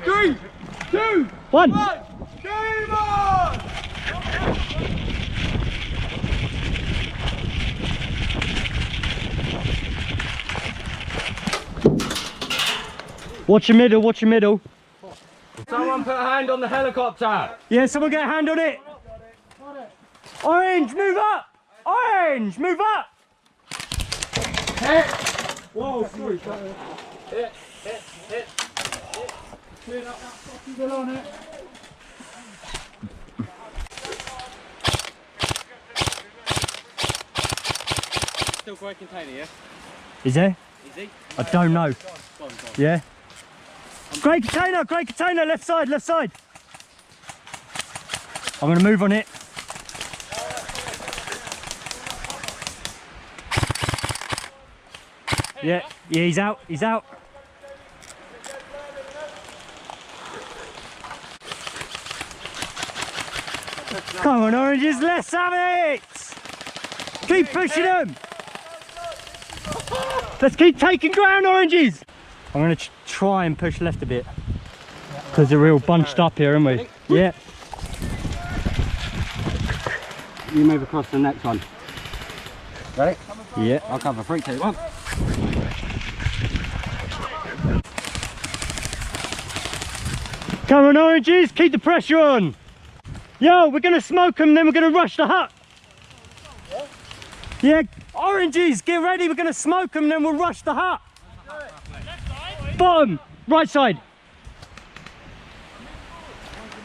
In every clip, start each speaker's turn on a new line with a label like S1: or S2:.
S1: 3, 2,
S2: 1.
S1: Game on!
S2: Watch your middle, watch your middle.
S1: Someone put a hand on the helicopter.
S2: Yeah, someone get a hand on it. Orange, move up. Orange, move up.
S1: Hit. Whoa, sorry. Hit. Clean up that fucking bill on it. Still grey container, yeah?
S2: Is there?
S1: Is he?
S2: I don't know.
S1: Go on.
S2: Yeah. Great container, left side. I'm going to move on it. Yeah, he's out. Come on, oranges, let's have it! Keep pushing them! Let's keep taking ground, oranges! I'm going to try and push left a bit. Because they're real bunched up here, aren't we? Yeah.
S3: You move across to the next one. Ready?
S2: Yeah.
S3: I'll cover 3, 2, 1.
S2: Come on, oranges, keep the pressure on. Yo, we're going to smoke them, then we're going to rush the hut. Yeah, oranges, get ready, we're going to smoke them, then we'll rush the hut. Bottom, right side.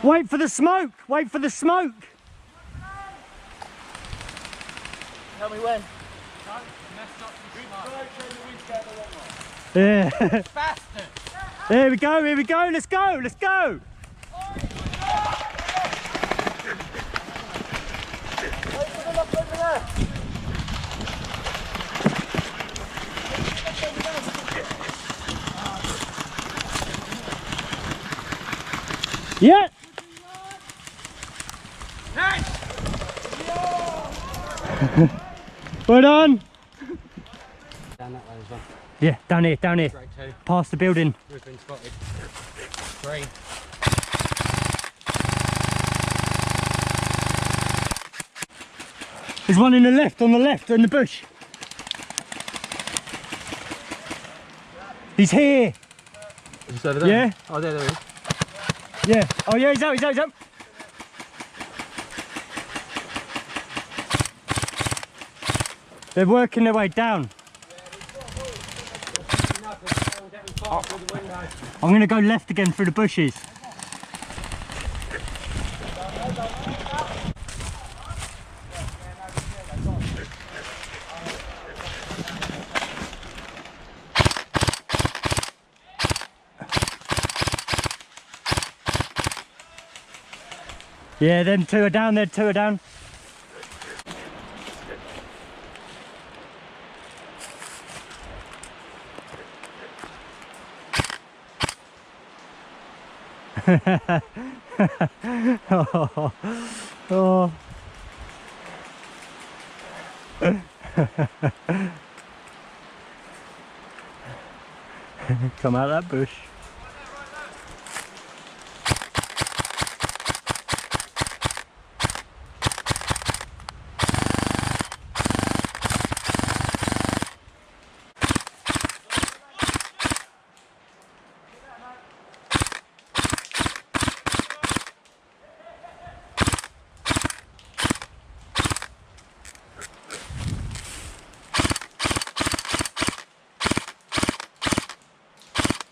S2: Wait for the smoke,
S1: Tell me when.
S2: Yeah.
S1: Bastard.
S2: Here we go, let's go. Yeah.
S1: Nice.
S2: Well done.
S3: Down that way as well.
S2: Yeah, down here.
S3: Straight 2.
S2: Past the building.
S3: We've been spotted. 3.
S2: There's one on the left, in the bush. He's here.
S3: Is over there?
S2: Yeah.
S3: Oh, there he is.
S2: Yeah. Oh yeah, he's out. They're working their way down. I'm going to go left again through the bushes. Yeah, them 2 are down, there 2 are down. oh. Come out of that bush.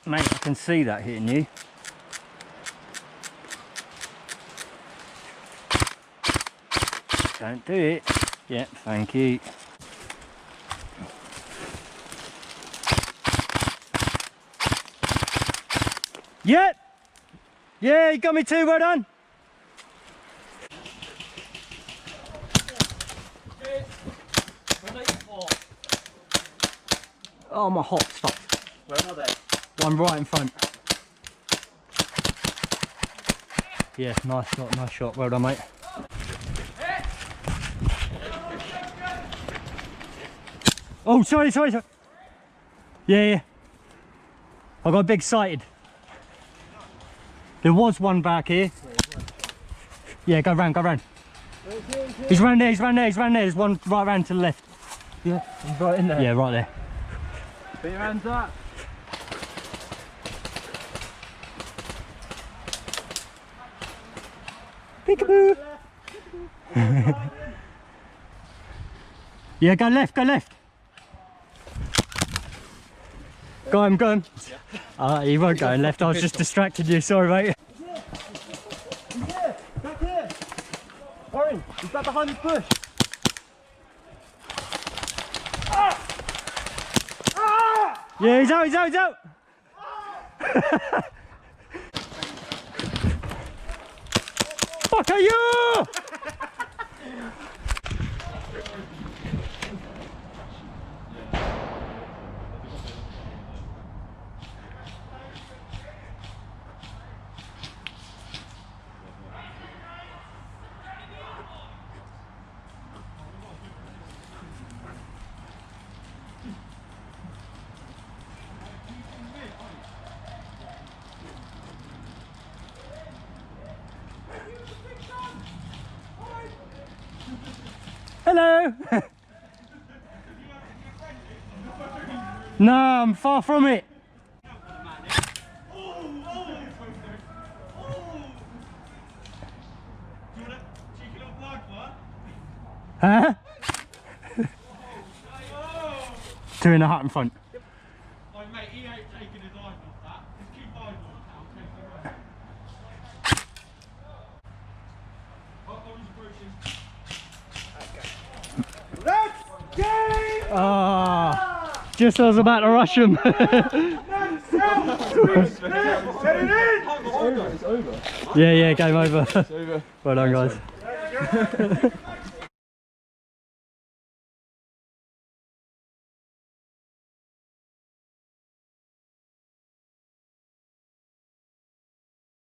S2: Mate, I can see that hitting you. Don't do it. Yeah, thank you. Yep. Yeah, you got me too, well done. Oh, my hot stuff.
S1: Where are they?
S2: One right in front. Yeah, nice shot, well done, mate. Oh, sorry. Yeah. I got big sighted. There was one back here. Yeah, go round, go round. He's round there, he's round there, he's round there. There's one right round to the left.
S1: Yeah, he's right in there.
S2: Yeah, right there.
S1: Put your hands up.
S2: Peekaboo. Yeah, go left, go left. Go on, go on. He won't go left, I was just distracted you, sorry mate.
S1: He's here, back here. Orange, he's back behind the bush.
S2: Yeah, he's out, he's out, he's out. Fuck are you? Hello. No, I'm far from it. Huh? Two in a hut in front.
S4: Like, mate, he ain't taking his eyes off that. Just keep eyes on it. I'll take the rest.
S1: Let's game!
S2: Ah, just as I was about to rush him.
S1: Set it in!
S4: It's over.
S2: Yeah, game over.
S4: It's over.
S2: Well done, guys.